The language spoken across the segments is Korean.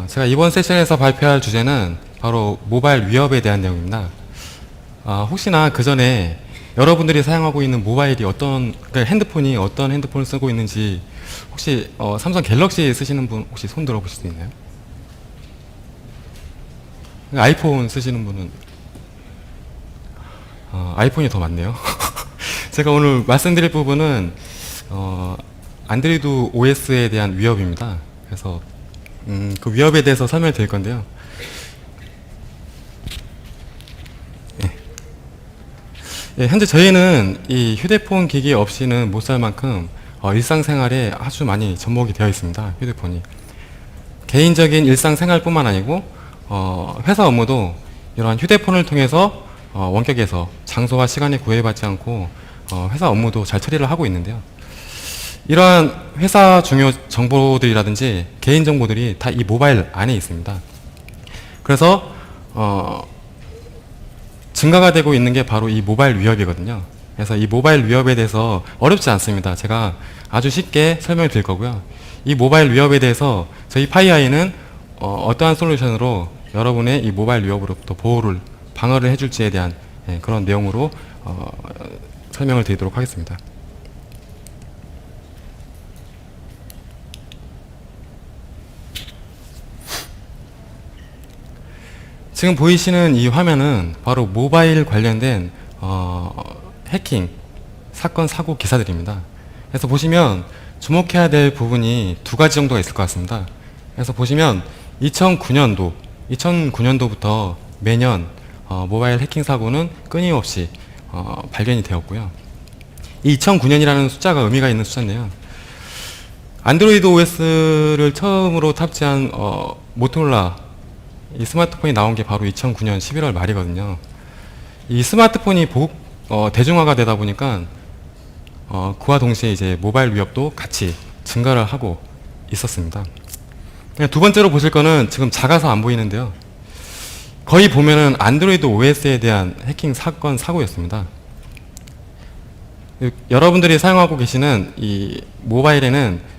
제가 이번 세션에서 발표할 주제는 바로 모바일 위협에 대한 내용입니다. 혹시나 그 전에 여러분들이 사용하고 있는 모바일이 그러니까 핸드폰이 어떤 핸드폰을 쓰고 있는지 혹시 삼성 갤럭시 쓰시는 분 혹시 손 들어보실 수 있나요? 아이폰 쓰시는 분은 아이폰이 더 많네요. 제가 오늘 말씀드릴 부분은 안드로이드 OS에 대한 위협입니다. 그래서 그 위협에 대해서 설명을 드릴 건데요. 예, 현재 저희는 이 휴대폰 기기 없이는 못 살 만큼 일상생활에 아주 많이 접목이 되어 있습니다. 휴대폰이. 개인적인 일상생활뿐만 아니고 회사 업무도 이러한 휴대폰을 통해서 원격에서 장소와 시간에 구애받지 않고 회사 업무도 잘 처리를 하고 있는데요. 이러한 회사 중요 정보들이라든지 개인 정보들이 다 이 모바일 안에 있습니다. 그래서 증가가 되고 있는 게 바로 이 모바일 위협이거든요. 그래서 이 모바일 위협에 대해서 어렵지 않습니다. 제가 아주 쉽게 설명을 드릴 거고요. 이 모바일 위협에 대해서 저희 파이아이는 어떠한 솔루션으로 여러분의 이 모바일 위협으로부터 방어를 해줄지에 대한 그런 내용으로 설명을 드리도록 하겠습니다. 지금 보이시는 이 화면은 바로 모바일 관련된 해킹, 사건, 사고 기사들입니다. 그래서 보시면 주목해야 될 부분이 두 가지 정도가 있을 것 같습니다. 그래서 보시면 2009년도부터 매년 모바일 해킹 사고는 끊임없이 발견이 되었고요. 이 2009년이라는 숫자가 의미가 있는 숫자인데요. 안드로이드 OS를 처음으로 탑재한 모토로라 이 스마트폰이 나온 게 바로 2009년 11월 말이거든요. 이 스마트폰이 대중화가 되다 보니까 그와 동시에 이제 모바일 위협도 같이 증가를 하고 있었습니다. 두 번째로 보실 거는 지금 작아서 안 보이는데요. 거의 보면은 안드로이드 OS에 대한 해킹 사건 사고였습니다. 여러분들이 사용하고 계시는 이 모바일에는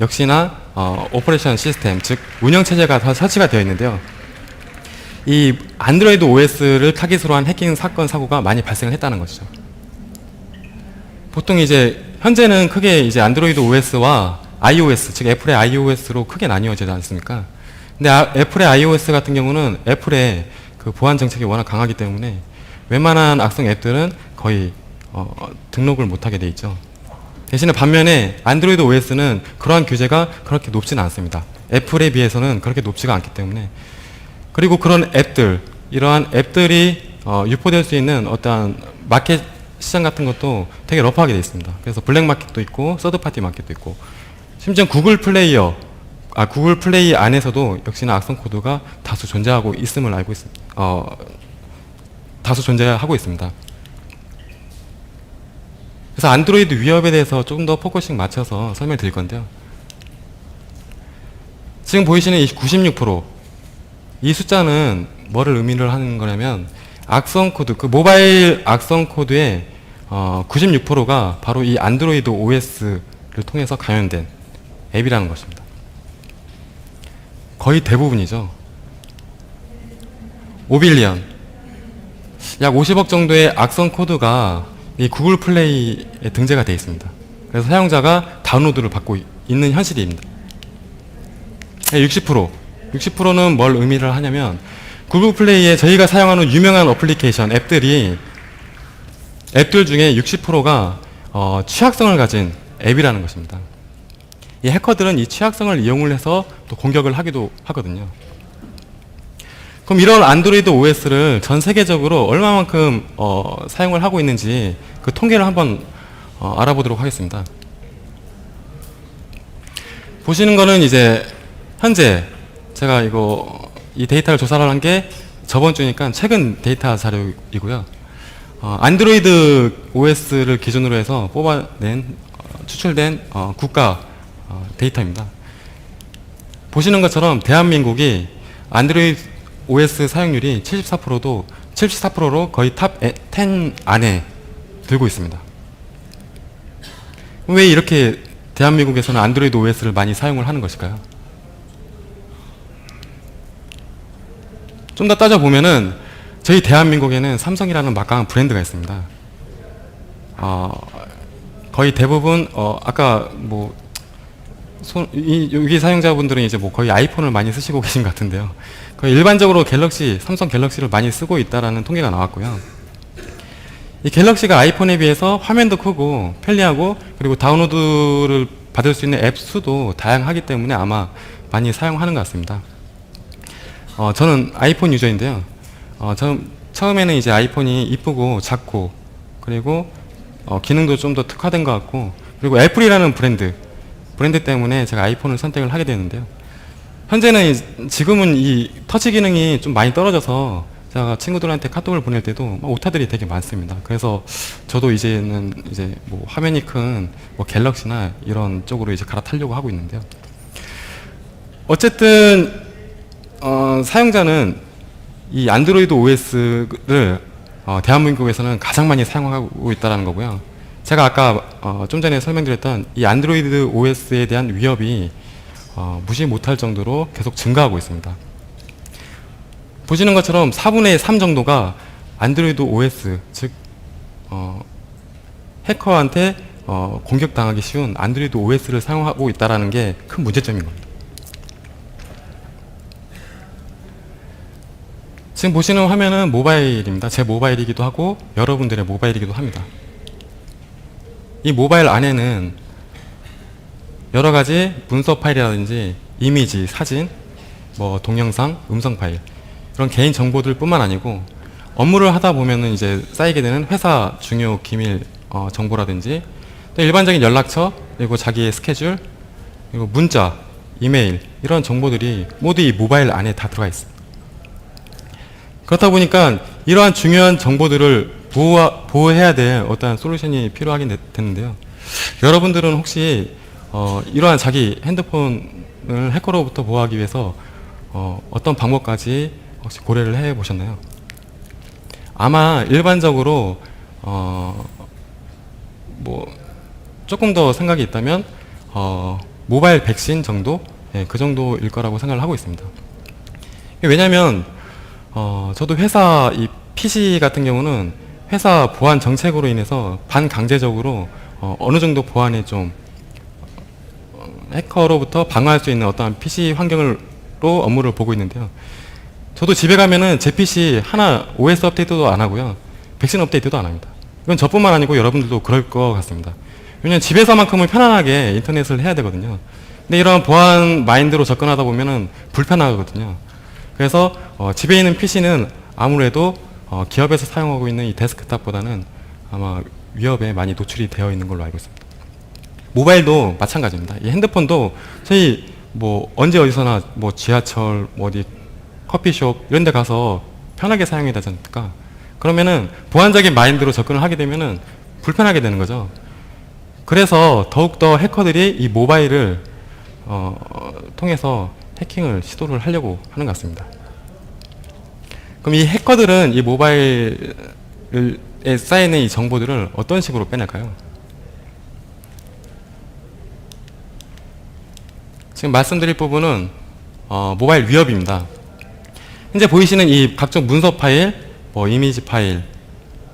역시나 오퍼레이션 시스템, 즉 운영체제가 다 설치가 되어 있는데요. 이 안드로이드 OS를 타깃으로 한 해킹 사건 사고가 많이 발생을 했다는 것이죠. 보통 이제 현재는 크게 이제 안드로이드 OS와 iOS, 즉 애플의 iOS로 크게 나뉘어지지 않습니까? 근데 애플의 iOS 같은 경우는 애플의 그 보안 정책이 워낙 강하기 때문에 웬만한 악성 앱들은 거의 등록을 못하게 돼 있죠. 대신에 반면에 안드로이드 OS는 그러한 규제가 그렇게 높지는 않습니다. 애플에 비해서는 그렇게 높지가 않기 때문에. 그리고 그런 앱들, 이러한 앱들이 유포될 수 있는 어떠한 마켓 시장 같은 것도 되게 러프하게 되어 있습니다. 그래서 블랙 마켓도 있고 서드 파티 마켓도 있고, 심지어 구글 플레이 안에서도 역시나 악성 코드가 다수 존재하고 있음을 알고 있습니다. 다수 존재하고 있습니다. 그래서 안드로이드 위협에 대해서 조금 더 포커싱 맞춰서 설명을 드릴 건데요. 지금 보이시는 이 96%, 이 숫자는 뭐를 의미를 하는 거냐면 악성 코드, 그 모바일 악성 코드의 96%가 바로 이 안드로이드 OS를 통해서 감염된 앱이라는 것입니다. 거의 대부분이죠. 5빌리언, 약 50억 정도의 악성 코드가 이 구글 플레이에 등재가 되어 있습니다. 그래서 사용자가 다운로드를 받고 있는 현실입니다. 60%는 뭘 의미를 하냐면 구글 플레이에 저희가 사용하는 유명한 어플리케이션, 앱들 중에 60%가 취약성을 가진 앱이라는 것입니다. 이 해커들은 이 취약성을 이용을 해서 또 공격을 하기도 하거든요. 그럼 이런 안드로이드 OS를 전 세계적으로 얼마만큼 사용을 하고 있는지 그 통계를 한번 알아보도록 하겠습니다. 보시는 거는 이제 현재 제가 이 데이터를 조사를 한 게 저번 주니까 최근 데이터 자료이고요. 안드로이드 OS를 기준으로 해서 추출된 국가 데이터입니다. 보시는 것처럼 대한민국이 안드로이드 OS 사용률이 74%로 거의 탑 10 안에 들고 있습니다. 왜 이렇게 대한민국에서는 안드로이드 OS를 많이 사용을 하는 것일까요? 좀 더 따져보면은 저희 대한민국에는 삼성이라는 막강한 브랜드가 있습니다. 거의 대부분 아까 뭐 여기 사용자분들은 이제 뭐 거의 아이폰을 많이 쓰시고 계신 것 같은데요. 거의 일반적으로 삼성 갤럭시를 많이 쓰고 있다라는 통계가 나왔고요. 이 갤럭시가 아이폰에 비해서 화면도 크고 편리하고 그리고 다운로드를 받을 수 있는 앱 수도 다양하기 때문에 아마 많이 사용하는 것 같습니다. 저는 아이폰 유저인데요. 저는 처음에는 이제 아이폰이 이쁘고 작고 그리고 기능도 좀 더 특화된 것 같고 그리고 애플이라는 브랜드 때문에 제가 아이폰을 선택을 하게 되는데요. 현재는 지금은 이 터치 기능이 좀 많이 떨어져서 제가 친구들한테 카톡을 보낼 때도 오타들이 되게 많습니다. 그래서 저도 이제는 이제 뭐 화면이 큰 뭐 갤럭시나 이런 쪽으로 이제 갈아타려고 하고 있는데요. 어쨌든 사용자는 이 안드로이드 OS를 대한민국에서는 가장 많이 사용하고 있다는 거고요. 제가 아까 좀 전에 설명드렸던 이 안드로이드 OS에 대한 위협이 무시 못할 정도로 계속 증가하고 있습니다. 보시는 것처럼 4분의 3 정도가 안드로이드 OS, 즉 해커한테 공격당하기 쉬운 안드로이드 OS를 사용하고 있다는 게 큰 문제점인 겁니다. 지금 보시는 화면은 모바일입니다. 제 모바일이기도 하고 여러분들의 모바일이기도 합니다. 이 모바일 안에는 여러 가지 문서 파일이라든지 이미지, 사진, 뭐 동영상, 음성 파일 이런 개인 정보들 뿐만 아니고 업무를 하다 보면은 이제 쌓이게 되는 회사 중요 기밀 정보라든지 또 일반적인 연락처 그리고 자기의 스케줄 그리고 문자, 이메일 이런 정보들이 모두 이 모바일 안에 다 들어가 있습니다. 그렇다 보니까 이러한 중요한 정보들을 보호해야 될 어떠한 솔루션이 필요하게 됐는데요. 여러분들은 혹시 이러한 자기 핸드폰을 해커로부터 보호하기 위해서 어떤 방법까지 혹시 고려를 해 보셨나요? 아마 일반적으로 뭐 조금 더 생각이 있다면 모바일 백신 정도? 예, 그 정도일 거라고 생각을 하고 있습니다. 왜냐하면 저도 회사 이 PC 같은 경우는 회사 보안 정책으로 인해서 반강제적으로 어느 정도 보안에 좀 해커로부터 방어할 수 있는 어떠한 PC 환경으로 업무를 보고 있는데요. 저도 집에 가면은 제 PC 하나 OS 업데이트도 안 하고요. 백신 업데이트도 안 합니다. 이건 저뿐만 아니고 여러분들도 그럴 것 같습니다. 왜냐하면 집에서만큼은 편안하게 인터넷을 해야 되거든요. 근데 이런 보안 마인드로 접근하다 보면은 불편하거든요. 그래서 집에 있는 PC는 아무래도 기업에서 사용하고 있는 이 데스크탑보다는 아마 위협에 많이 노출이 되어 있는 걸로 알고 있습니다. 모바일도 마찬가지입니다. 이 핸드폰도 저희 뭐 언제 어디서나 뭐 지하철, 뭐 어디 커피숍 이런 데 가서 편하게 사용해야 되지 않습니까? 그러면은 보안적인 마인드로 접근을 하게 되면은 불편하게 되는 거죠. 그래서 더욱더 해커들이 이 모바일을 통해서 해킹을 시도를 하려고 하는 것 같습니다. 그럼 이 해커들은 이 모바일에 쌓이는 이 정보들을 어떤 식으로 빼낼까요? 지금 말씀드릴 부분은 모바일 위협입니다. 현재 보이시는 이 각종 문서 파일, 뭐 이미지 파일,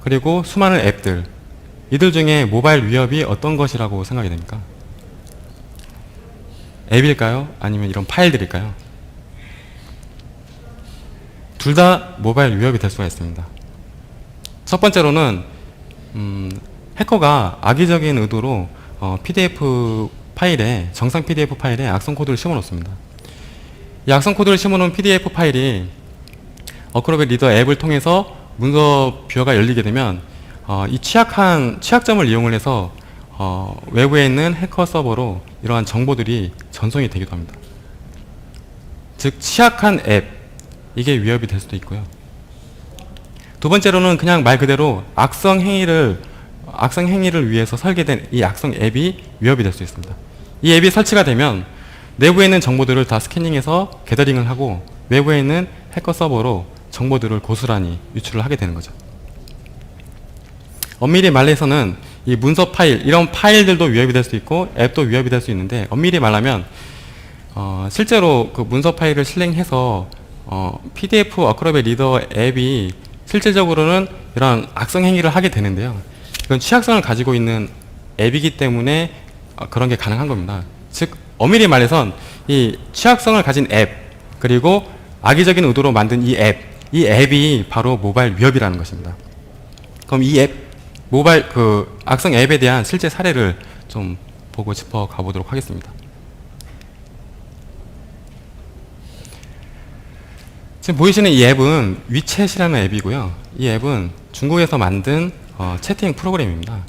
그리고 수많은 앱들, 이들 중에 모바일 위협이 어떤 것이라고 생각이 됩니까? 앱일까요? 아니면 이런 파일들일까요? 둘 다 모바일 위협이 될 수가 있습니다. 첫 번째로는 해커가 악의적인 의도로 PDF 파일에 정상 PDF 파일에 악성 코드를 심어 놓습니다. 이 악성 코드를 심어 놓은 PDF 파일이 어크로벳 리더 앱을 통해서 문서 뷰어가 열리게 되면 이 취약점을 이용을 해서 외부에 있는 해커 서버로 이러한 정보들이 전송이 되기도 합니다. 즉 취약한 앱, 이게 위협이 될 수도 있고요. 두 번째로는 그냥 말 그대로 악성 행위를 위해서 설계된 이 악성 앱이 위협이 될 수 있습니다. 이 앱이 설치가 되면 내부에 있는 정보들을 다 스캐닝해서 게더링을 하고 외부에 있는 해커 서버로 정보들을 고스란히 유출을 하게 되는 거죠. 엄밀히 말해서는 이 문서 파일, 이런 파일들도 위협이 될 수 있고 앱도 위협이 될 수 있는데 엄밀히 말하면 실제로 그 문서 파일을 실행해서 PDF 어크로벳 리더 앱이 실질적으로는 이런 악성 행위를 하게 되는데요. 이건 취약성을 가지고 있는 앱이기 때문에 그런 게 가능한 겁니다. 즉 엄밀히 말해선 이 취약성을 가진 앱 그리고 악의적인 의도로 만든 이 앱이 바로 모바일 위협이라는 것입니다. 그럼 이 모바일 악성 앱에 대한 실제 사례를 좀 보고 짚어 가보도록 하겠습니다. 지금 보이시는 이 앱은 위챗이라는 앱이고요. 이 앱은 중국에서 만든 채팅 프로그램입니다.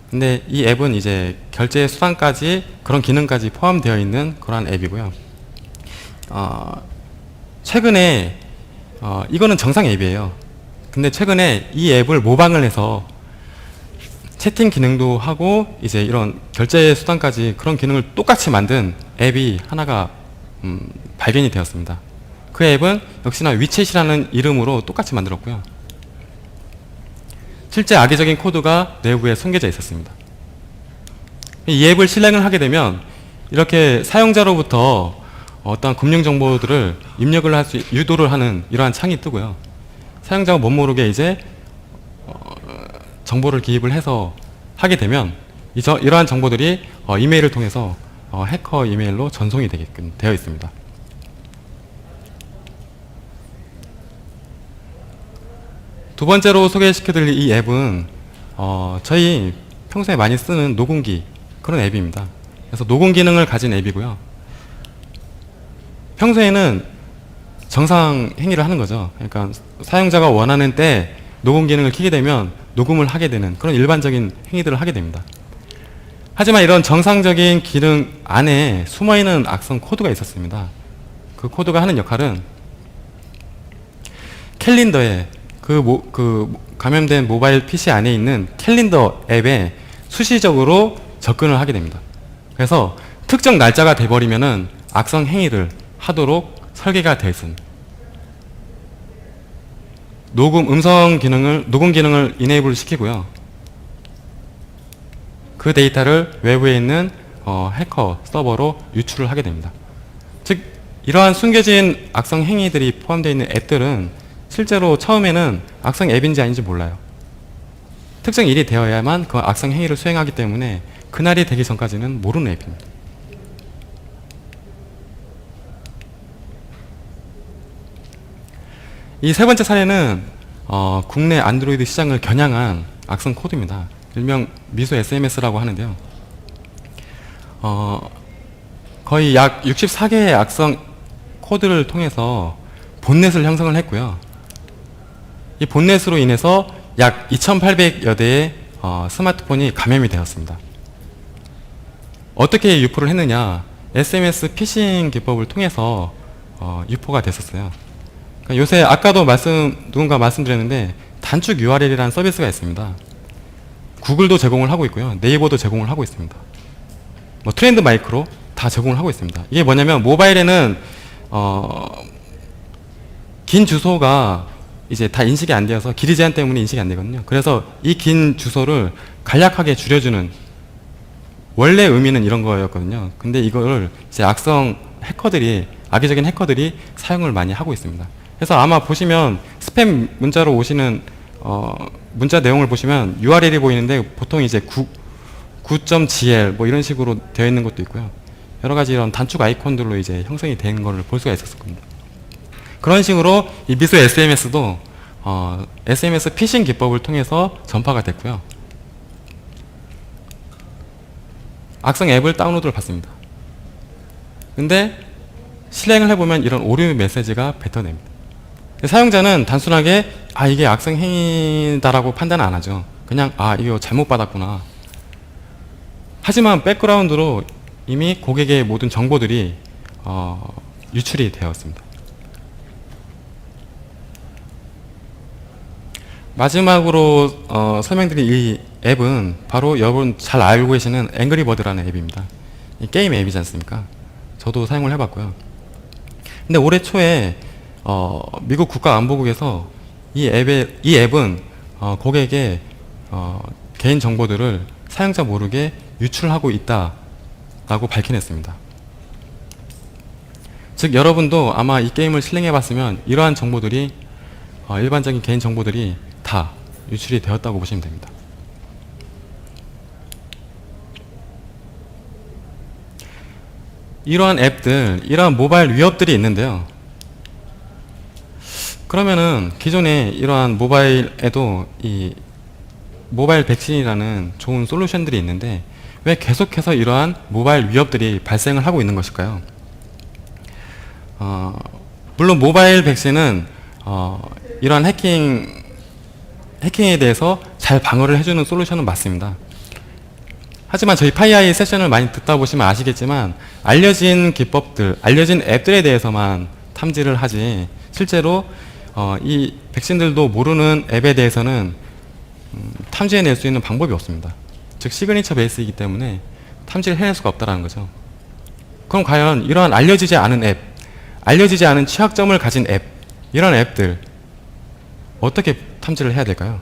근데 이 앱은 이제 결제 수단까지 그런 기능까지 포함되어 있는 그러한 앱이고요. 최근에 이거는 정상 앱이에요. 근데 최근에 이 앱을 모방을 해서 채팅 기능도 하고 이제 이런 결제 수단까지 그런 기능을 똑같이 만든 앱이 하나가 발견이 되었습니다. 그 앱은 역시나 위챗이라는 이름으로 똑같이 만들었고요. 실제 악의적인 코드가 내부에 숨겨져 있었습니다. 이 앱을 실행을 하게 되면 이렇게 사용자로부터 어떤 금융 정보들을 입력을 할 수, 유도를 하는 이러한 창이 뜨고요. 사용자가 못 모르게 이제 정보를 기입을 해서 하게 되면 이러한 정보들이 이메일을 통해서 해커 이메일로 전송이 되게끔 되어 있습니다. 두 번째로 소개시켜드릴 이 앱은 저희 평소에 많이 쓰는 녹음기 그런 앱입니다. 그래서 녹음 기능을 가진 앱이고요. 평소에는 정상 행위를 하는 거죠. 그러니까 사용자가 원하는 때 녹음 기능을 켜게 되면 녹음을 하게 되는 그런 일반적인 행위들을 하게 됩니다. 하지만 이런 정상적인 기능 안에 숨어있는 악성 코드가 있었습니다. 그 코드가 하는 역할은 캘린더에 감염된 모바일 PC 안에 있는 캘린더 앱에 수시적으로 접근을 하게 됩니다. 그래서 특정 날짜가 돼버리면은 악성 행위를 하도록 설계가 되어 있습니다. 녹음 기능을 이네이블 시키고요. 그 데이터를 외부에 있는 해커 서버로 유출을 하게 됩니다. 즉 이러한 숨겨진 악성 행위들이 포함되어 있는 앱들은 실제로 처음에는 악성 앱인지 아닌지 몰라요. 특정 일이 되어야만 그 악성 행위를 수행하기 때문에 그날이 되기 전까지는 모르는 앱입니다. 이 세 번째 사례는 국내 안드로이드 시장을 겨냥한 악성 코드입니다. 일명 미소 SMS라고 하는데요. 거의 약 64개의 악성 코드를 통해서 본넷을 형성을 했고요. 이 본넷으로 인해서 약 2,800여 대의 스마트폰이 감염이 되었습니다. 어떻게 유포를 했느냐? SMS 피싱 기법을 통해서 유포가 됐었어요. 그러니까 요새 아까도 누군가 말씀드렸는데 단축 URL이라는 서비스가 있습니다. 구글도 제공을 하고 있고요. 네이버도 제공을 하고 있습니다. 트렌드 마이크로 다 제공을 하고 있습니다. 이게 뭐냐면 모바일에는 긴 주소가 이제 다 인식이 안 되어서 길이 제한 때문에 인식이 안 되거든요. 그래서 이 긴 주소를 간략하게 줄여주는 원래 의미는 이런 거였거든요. 근데 이걸 이제 악의적인 해커들이 사용을 많이 하고 있습니다. 그래서 아마 보시면 스팸 문자로 오시는 문자 내용을 보시면 URL이 보이는데 보통 이제 9.gl 뭐 이런 식으로 되어 있는 것도 있고요. 여러 가지 이런 단축 아이콘들로 이제 형성이 된 거를 볼 수가 있었을 겁니다. 그런 식으로 이 미소 SMS도 SMS 피싱 기법을 통해서 전파가 됐고요. 악성 앱을 다운로드를 받습니다. 근데 실행을 해보면 이런 오류 메시지가 뱉어냅니다. 사용자는 단순하게 이게 악성 행위다라고 판단 안 하죠. 그냥 이거 잘못 받았구나. 하지만 백그라운드로 이미 고객의 모든 정보들이 유출이 되었습니다. 마지막으로 설명드릴 이 앱은 바로 여러분 잘 알고 계시는 앵그리버드라는 앱입니다. 이 게임 앱이지 않습니까? 저도 사용을 해봤고요. 근데 올해 초에 미국 국가안보국에서 이 앱은 고객의 개인 정보들을 사용자 모르게 유출하고 있다라고 밝혀냈습니다. 즉 여러분도 아마 이 게임을 실행해 봤으면 이러한 정보들이 일반적인 개인 정보들이 다 유출이 되었다고 보시면 됩니다. 이러한 앱들, 이러한 모바일 위협들이 있는데요. 그러면은 기존에 이러한 모바일에도 이 모바일 백신이라는 좋은 솔루션들이 있는데 왜 계속해서 이러한 모바일 위협들이 발생을 하고 있는 것일까요? 물론 모바일 백신은 이러한 해킹에 대해서 잘 방어를 해주는 솔루션은 맞습니다. 하지만 저희 파이아이 세션을 많이 듣다 보시면 아시겠지만 알려진 기법들, 알려진 앱들에 대해서만 탐지를 하지 실제로 이 백신들도 모르는 앱에 대해서는 탐지해낼 수 있는 방법이 없습니다. 즉 시그니처 베이스이기 때문에 탐지를 해낼 수가 없다는 거죠. 그럼 과연 이러한 알려지지 않은 앱, 알려지지 않은 취약점을 가진 앱, 이런 앱들 어떻게 탐지를 해야 될까요?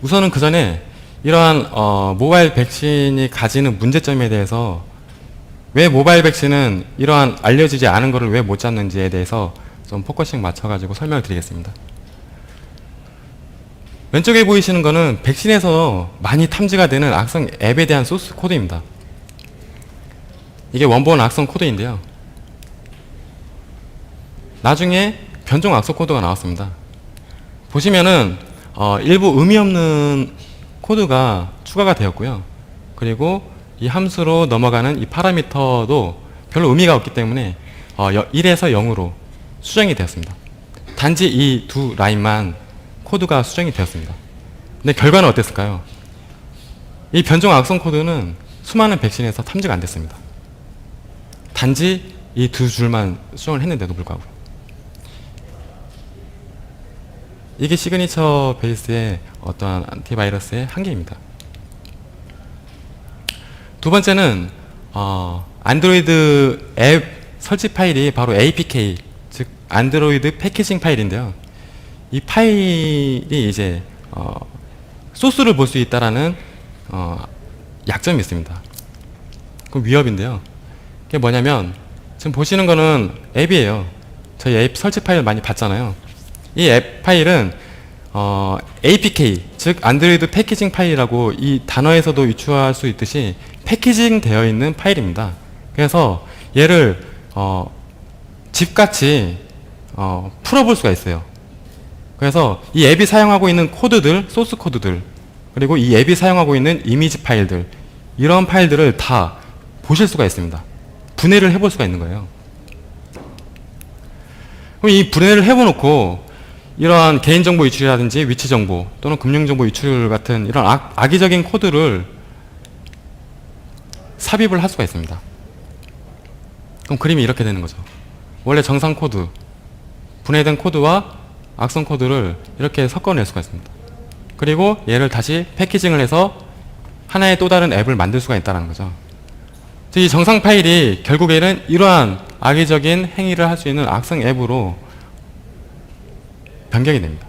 우선은 그 전에 이러한 모바일 백신이 가지는 문제점에 대해서 왜 모바일 백신은 이러한 알려지지 않은 것을 왜 못 잡는지에 대해서 좀 포커싱 맞춰가지고 설명을 드리겠습니다. 왼쪽에 보이시는 거는 백신에서 많이 탐지가 되는 악성 앱에 대한 소스 코드입니다. 이게 원본 악성 코드인데요. 나중에 변종 악성 코드가 나왔습니다. 보시면은 일부 의미 없는 코드가 추가가 되었고요. 그리고 이 함수로 넘어가는 이 파라미터도 별로 의미가 없기 때문에 1에서 0으로 수정이 되었습니다. 단지 이 두 라인만 코드가 수정이 되었습니다. 근데 결과는 어땠을까요? 이 변종 악성 코드는 수많은 백신에서 탐지가 안 됐습니다. 단지 이 두 줄만 수정을 했는데도 불구하고. 이게 시그니처 베이스의 어떠한 안티바이러스의 한계입니다. 두 번째는 안드로이드 앱 설치 파일이 바로 APK, 즉 안드로이드 패키징 파일인데요. 이 파일이 이제 소스를 볼 수 있다라는 약점이 있습니다. 그 위협인데요. 그게 뭐냐면 지금 보시는 거는 앱이에요. 저희 앱 설치 파일 많이 봤잖아요. 이 앱 파일은 APK, 즉 안드로이드 패키징 파일이라고 이 단어에서도 유추할 수 있듯이 패키징 되어 있는 파일입니다. 그래서 얘를 집같이 풀어볼 수가 있어요. 그래서 이 앱이 사용하고 있는 코드들, 소스 코드들, 그리고 이 앱이 사용하고 있는 이미지 파일들, 이런 파일들을 다 보실 수가 있습니다. 분해를 해볼 수가 있는 거예요. 그럼 이 분해를 해보놓고 이러한 개인정보 유출이라든지 위치정보 또는 금융정보 유출 같은 이런 악의적인 코드를 삽입을 할 수가 있습니다. 그럼 그림이 이렇게 되는 거죠. 원래 정상 코드, 분해된 코드와 악성 코드를 이렇게 섞어낼 수가 있습니다. 그리고 얘를 다시 패키징을 해서 하나의 또 다른 앱을 만들 수가 있다는 거죠. 이 정상 파일이 결국에는 이러한 악의적인 행위를 할 수 있는 악성 앱으로 변경이 됩니다.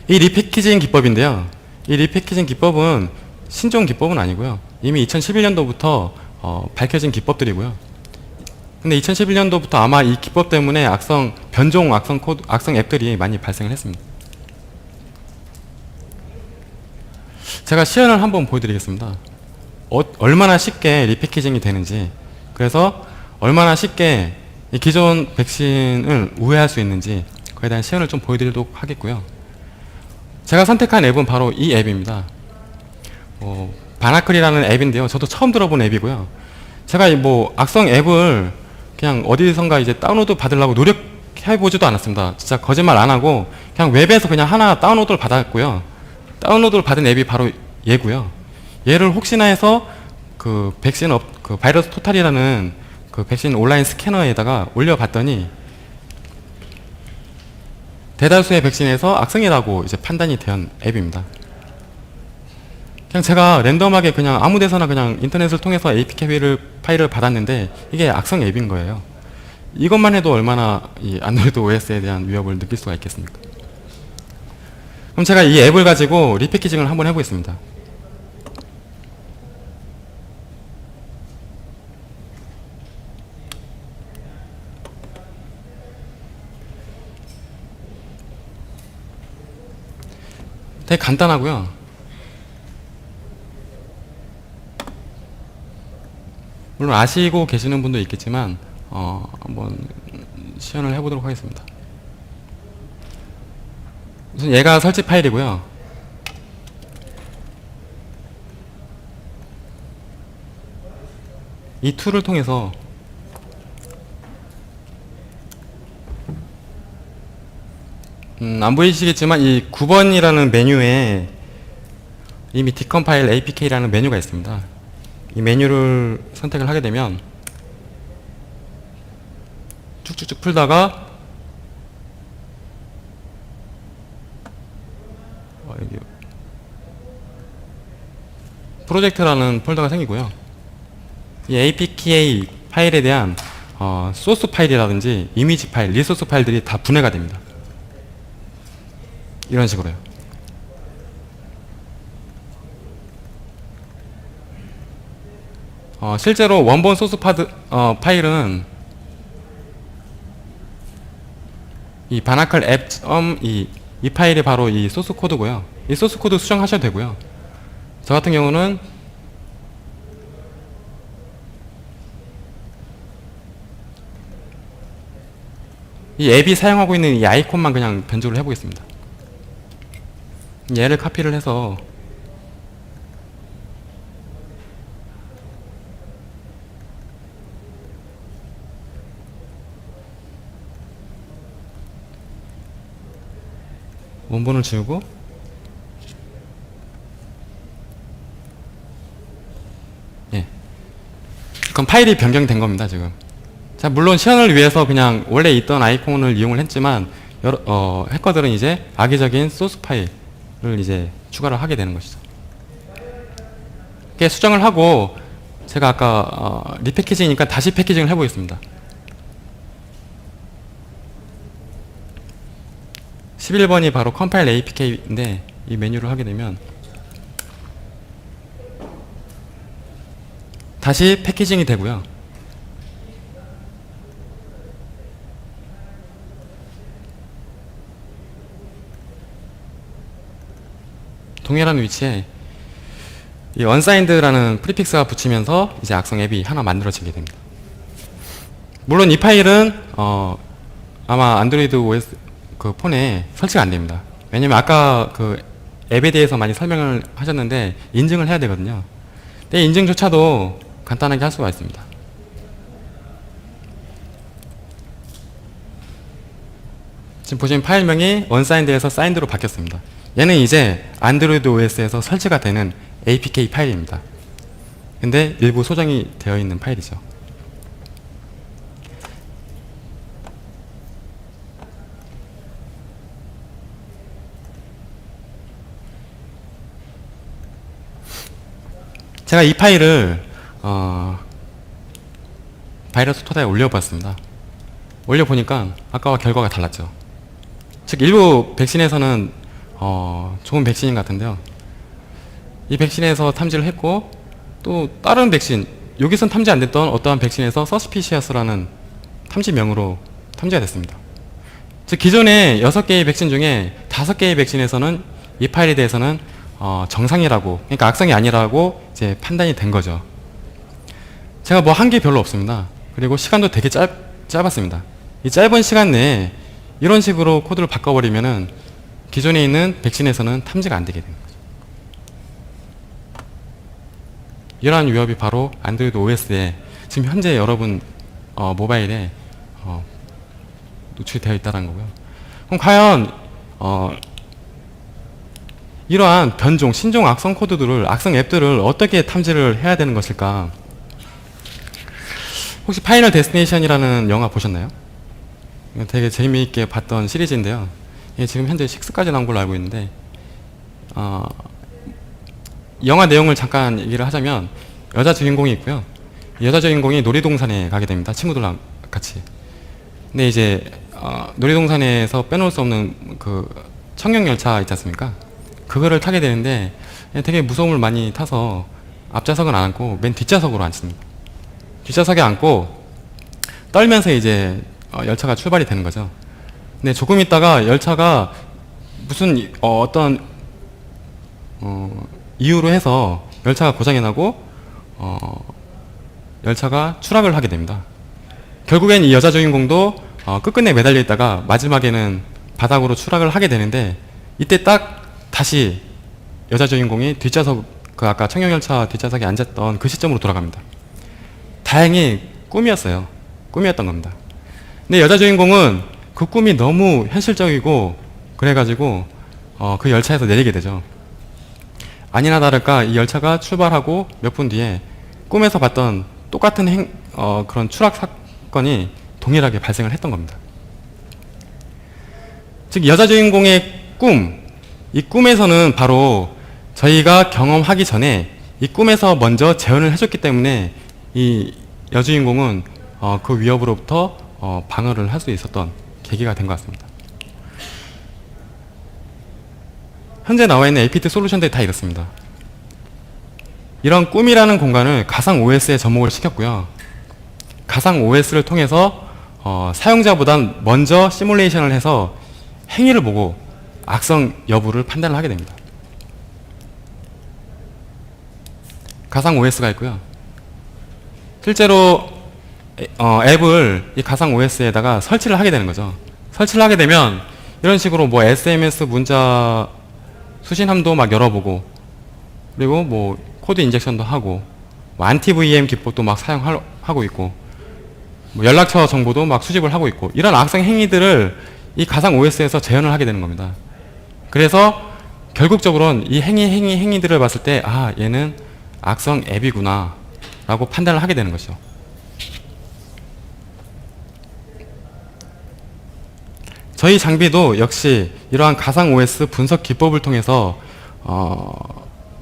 이 리패키징 기법인데요. 이 리패키징 기법은 신종 기법은 아니고요. 이미 2011년도부터 밝혀진 기법들이고요. 근데 2011년도부터 아마 이 기법 때문에 변종 악성 코드, 악성 앱들이 많이 발생을 했습니다. 제가 시연을 한번 보여드리겠습니다. 얼마나 쉽게 리패키징이 되는지, 그래서 얼마나 쉽게 이 기존 백신을 우회할 수 있는지 그에 대한 시연을 좀 보여드리도록 하겠고요. 제가 선택한 앱은 바로 이 앱입니다. 바나클이라는 앱인데요. 저도 처음 들어본 앱이고요. 제가 악성 앱을 그냥 어디선가 이제 다운로드 받으려고 노력해보지도 않았습니다. 진짜 거짓말 안 하고 그냥 웹에서 그냥 하나 다운로드를 받았고요. 다운로드를 받은 앱이 바로 얘고요. 얘를 혹시나 해서 그 바이러스 토탈이라는 그 백신 온라인 스캐너에다가 올려봤더니 대다수의 백신에서 악성이라고 이제 판단이 된 앱입니다. 그냥 제가 랜덤하게 그냥 아무 데서나 그냥 인터넷을 통해서 APK 파일을 받았는데 이게 악성 앱인 거예요. 이것만 해도 얼마나 이 안드로이드 OS에 대한 위협을 느낄 수가 있겠습니까? 그럼 제가 이 앱을 가지고 리패키징을 한번 해보겠습니다. 되게 간단하고요. 물론 아시고 계시는 분도 있겠지만 한번 시연을 해보도록 하겠습니다. 우선 얘가 설치 파일이고요. 이 툴을 통해서 안 보이시겠지만 이 9번이라는 메뉴에 이미 디컴파일 apk라는 메뉴가 있습니다. 이 메뉴를 선택을 하게 되면 쭉쭉쭉 풀다가 여기 프로젝트라는 폴더가 생기고요. 이 apk 파일에 대한 소스 파일이라든지 이미지 파일, 리소스 파일들이 다 분해가 됩니다. 이런 식으로요. 실제로 원본 소스 파일은 이 바나클 앱 이 파일이 바로 이 소스 코드고요. 이 소스 코드 수정하셔도 되고요. 저 같은 경우는 이 앱이 사용하고 있는 이 아이콘만 그냥 변조를 해보겠습니다. 얘를 카피를 해서 원본을 지우고 예, 그럼 파일이 변경된 겁니다. 지금 자, 물론 시연을 위해서 그냥 원래 있던 아이콘을 이용을 했지만 해커들은 이제 악의적인 소스 파일을 이제 추가를 하게 되는 것이죠. 이렇게 수정을 하고 제가 아까 리패키징이니까 다시 패키징을 해보겠습니다. 11번이 바로 컴파일 apk인데 이 메뉴를 하게 되면 다시 패키징이 되고요. 동일한 위치에 이 unsigned라는 프리픽스가 붙이면서 이제 악성 앱이 하나 만들어지게 됩니다. 물론 이 파일은 아마 안드로이드 OS 그 폰에 설치가 안 됩니다. 왜냐면 아까 그 앱에 대해서 많이 설명을 하셨는데 인증을 해야 되거든요. 근데 인증조차도 간단하게 할 수가 있습니다. 지금 보시면 파일명이 unsigned에서 signed로 바뀌었습니다. 얘는 이제 안드로이드 OS에서 설치가 되는 apk 파일입니다. 근데 일부 소정이 되어 있는 파일이죠. 제가 이 파일을 바이러스 토다에 올려봤습니다. 올려보니까 아까와 결과가 달랐죠. 즉 일부 백신에서는 좋은 백신인 것 같은데요. 이 백신에서 탐지를 했고 또 다른 백신, 여기선 탐지 안 됐던 어떠한 백신에서 suspicious라는 탐지명으로 탐지가 됐습니다. 즉 기존의 6개의 백신 중에 5개의 백신에서는 이 파일에 대해서는 정상이라고, 그러니까 악성이 아니라고 이제 판단이 된 거죠. 제가 뭐 한 게 별로 없습니다. 그리고 시간도 되게 짧았습니다. 이 짧은 시간 내에 이런 식으로 코드를 바꿔버리면은 기존에 있는 백신에서는 탐지가 안 되게 되는 거죠. 이러한 위협이 바로 안드로이드 OS에 지금 현재 여러분 모바일에 노출이 되어 있다는 거고요. 그럼 과연 이러한 변종, 신종 악성 코드들을, 악성 앱들을 어떻게 탐지를 해야 되는 것일까? 혹시 파이널 데스티네이션이라는 영화 보셨나요? 이거 되게 재미있게 봤던 시리즈인데요. 예, 지금 현재 6까지 나온 걸로 알고 있는데 영화 내용을 잠깐 얘기를 하자면 여자 주인공이 있고요. 여자 주인공이 놀이동산에 가게 됩니다. 친구들랑 같이. 근데 이제 놀이동산에서 빼놓을 수 없는 그 청룡열차 있지 않습니까? 그거를 타게 되는데 되게 무서움을 많이 타서 앞좌석은 안 앉고 맨 뒷좌석으로 앉습니다. 뒷좌석에 앉고 떨면서 이제 열차가 출발이 되는 거죠. 근데 조금 있다가 열차가 무슨 어떤 이유로 해서 열차가 고장이 나고 열차가 추락을 하게 됩니다. 결국엔 이 여자 주인공도 끝끝내 매달려 있다가 마지막에는 바닥으로 추락을 하게 되는데, 이때 딱 다시 여자 주인공이 뒷좌석, 그 아까 청룡열차 뒷좌석에 앉았던 그 시점으로 돌아갑니다. 다행히 꿈이었어요. 꿈이었던 겁니다. 근데 여자 주인공은 그 꿈이 너무 현실적이고 그래가지고 그 열차에서 내리게 되죠. 아니나 다를까 이 열차가 출발하고 몇 분 뒤에 꿈에서 봤던 똑같은 그런 추락 사건이 동일하게 발생을 했던 겁니다. 즉 여자 주인공의 꿈, 이 꿈에서는 바로 저희가 경험하기 전에 이 꿈에서 먼저 재현을 해줬기 때문에 이 여주인공은 그 위협으로부터 방어를 할 수 있었던 계기가 된 것 같습니다. 현재 나와 있는 APT 솔루션들이 다 이렇습니다. 이런 꿈이라는 공간을 가상 OS에 접목을 시켰고요. 가상 OS를 통해서 사용자보단 먼저 시뮬레이션을 해서 행위를 보고 악성 여부를 판단을 하게 됩니다. 가상 OS가 있고요. 실제로 앱을 이 가상 OS에다가 설치를 하게 되는 거죠. 설치를 하게 되면 이런 식으로 뭐 SMS 문자 수신함도 막 열어보고, 그리고 뭐 코드 인젝션도 하고, 뭐 안티 VM 기법도 막 사용하고 있고, 뭐 연락처 정보도 막 수집을 하고 있고, 이런 악성 행위들을 이 가상 OS에서 재현을 하게 되는 겁니다. 그래서 결국적으로는 이 행위들을 봤을 때 얘는 악성 앱이구나 라고 판단을 하게 되는 것이죠. 저희 장비도 역시 이러한 가상 OS 분석 기법을 통해서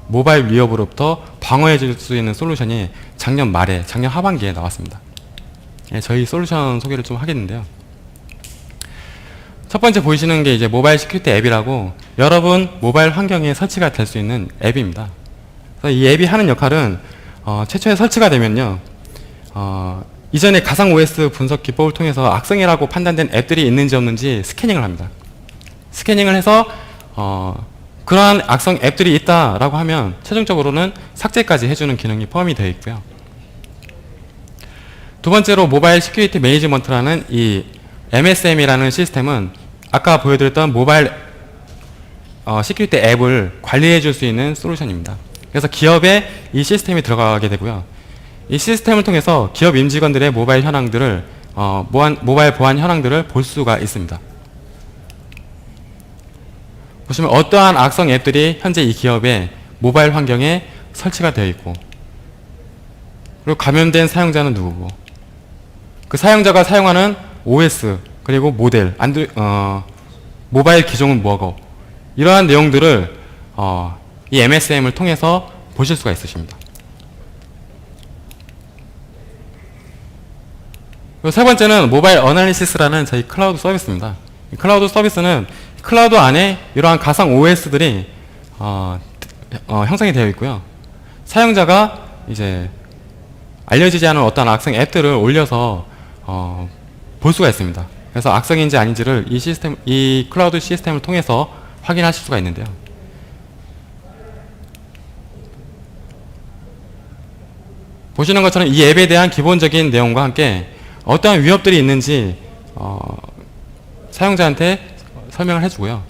모바일 위협으로부터 방어해 줄 수 있는 솔루션이 작년 하반기에 나왔습니다. 저희 솔루션 소개를 좀 하겠는데요. 첫 번째 보이시는 게 이제 모바일 시큐리티 앱이라고 여러분 모바일 환경에 설치가 될 수 있는 앱입니다. 그래서 이 앱이 하는 역할은 최초에 설치가 되면요, 이전에 가상 OS 분석 기법을 통해서 악성이라고 판단된 앱들이 있는지 없는지 스캐닝을 합니다. 스캐닝을 해서 그러한 악성 앱들이 있다라고 하면 최종적으로는 삭제까지 해주는 기능이 포함이 되어 있고요. 두 번째로 모바일 시큐리티 매니지먼트라는 이 MSM이라는 시스템은 아까 보여드렸던 모바일 시큐리티 앱을 관리해 줄 수 있는 솔루션입니다. 그래서 기업에 이 시스템이 들어가게 되고요. 이 시스템을 통해서 기업 임직원들의 모바일 현황들을 모바일 보안 현황들을 볼 수가 있습니다. 보시면 어떠한 악성 앱들이 현재 이 기업의 모바일 환경에 설치가 되어 있고, 그리고 감염된 사용자는 누구고, 그 사용자가 사용하는 OS 그리고 모델, 모바일 기종은 뭐고, 이러한 내용들을 이 MSM을 통해서 보실 수가 있으십니다. 그리고 세 번째는 모바일 어널리시스라는 저희 클라우드 서비스입니다. 이 클라우드 서비스는 클라우드 안에 이러한 가상 OS들이 형성이 되어 있고요. 사용자가 이제 알려지지 않은 어떤 악성 앱들을 올려서 볼 수가 있습니다. 그래서 악성인지 아닌지를 이 클라우드 시스템을 통해서 확인하실 수가 있는데요. 보시는 것처럼 이 앱에 대한 기본적인 내용과 함께 어떠한 위협들이 있는지 사용자한테 설명을 해주고요.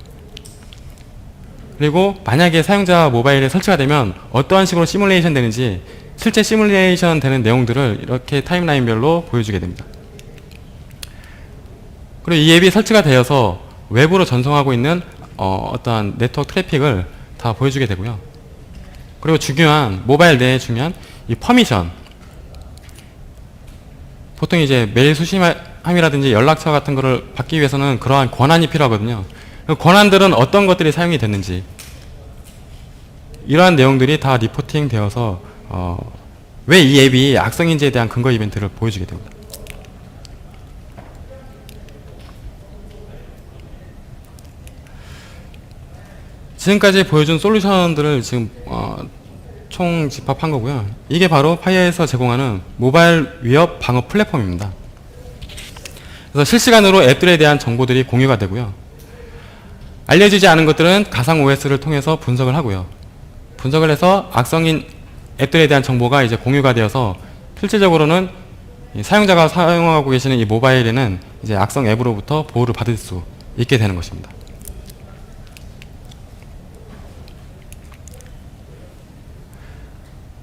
그리고 만약에 사용자 모바일에 설치가 되면 어떠한 식으로 시뮬레이션 되는지, 실제 시뮬레이션 되는 내용들을 이렇게 타임라인별로 보여주게 됩니다. 그리고 이 앱이 설치가 되어서 외부로 전송하고 있는 어떠한 네트워크 트래픽을 다 보여주게 되고요. 그리고 모바일 내에 중요한 이 퍼미션, 보통 이제 메일 수신함이라든지 연락처 같은 거를 받기 위해서는 그러한 권한이 필요하거든요. 그 권한들은 어떤 것들이 사용이 됐는지, 이러한 내용들이 다 리포팅 되어서 왜 이 앱이 악성인지에 대한 근거 이벤트를 보여주게 됩니다. 지금까지 보여준 솔루션들을 지금 총 집합한 거고요. 이게 바로 파이어에서 제공하는 모바일 위협 방어 플랫폼입니다. 그래서 실시간으로 앱들에 대한 정보들이 공유가 되고요. 알려지지 않은 것들은 가상 OS를 통해서 분석을 하고요. 분석을 해서 악성인 앱들에 대한 정보가 이제 공유가 되어서 실질적으로는 이 사용자가 사용하고 계시는 이 모바일에는 이제 악성 앱으로부터 보호를 받을 수 있게 되는 것입니다.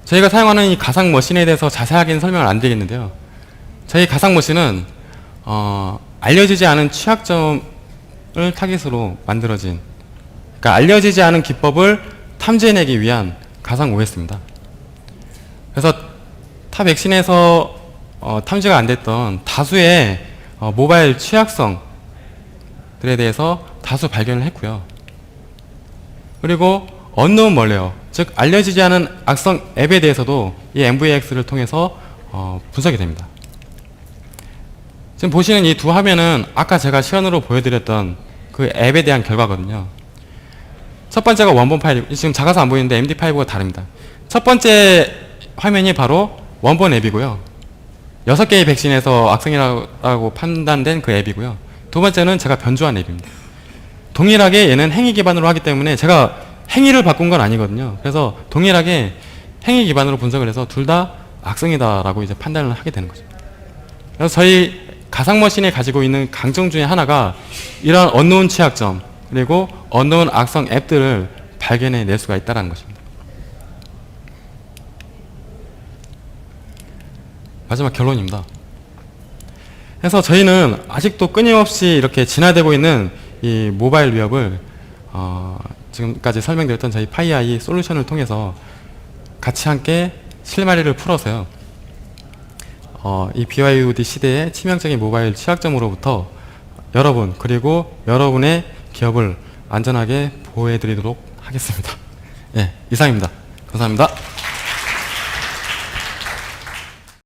저희가 사용하는 이 가상 머신에 대해서 자세하게는 설명을 안 드리겠는데요. 저희 가상 머신은 알려지지 않은 취약점을 타깃으로 만들어진, 그러니까 알려지지 않은 기법을 탐지해내기 위한 가상 OS입니다. 그래서 타 백신에서 탐지가 안 됐던 다수의 모바일 취약성들에 대해서 다수 발견을 했고요. 그리고 언노운 멀웨어, 즉 알려지지 않은 악성 앱에 대해서도 이 MVX를 통해서 분석이 됩니다. 지금 보시는 이 두 화면은 아까 제가 시연으로 보여드렸던 그 앱에 대한 결과거든요. 첫 번째가 원본 파일이고, 지금 작아서 안 보이는데 MD5가 다릅니다. 첫 번째 화면이 바로 원본 앱이고요. 6개의 백신에서 악성이라고 판단된 그 앱이고요. 두 번째는 제가 변조한 앱입니다. 동일하게 얘는 행위 기반으로 하기 때문에 제가 행위를 바꾼 건 아니거든요. 그래서 동일하게 행위 기반으로 분석을 해서 둘 다 악성이다라고 이제 판단을 하게 되는 거죠. 그래서 저희 가상머신이 가지고 있는 강점 중에 하나가 이런 언노운 취약점 그리고 언노운 악성 앱들을 발견해 낼 수가 있다는 것입니다. 마지막 결론입니다. 그래서 저희는 아직도 끊임없이 이렇게 진화되고 있는 이 모바일 위협을 지금까지 설명드렸던 저희 파이아이 솔루션을 통해서 같이 함께 실마리를 풀어서요. 이 BYOD 시대의 치명적인 모바일 취약점으로부터 여러분 그리고 여러분의 기업을 안전하게 보호해 드리도록 하겠습니다. 예, 이상입니다. 감사합니다.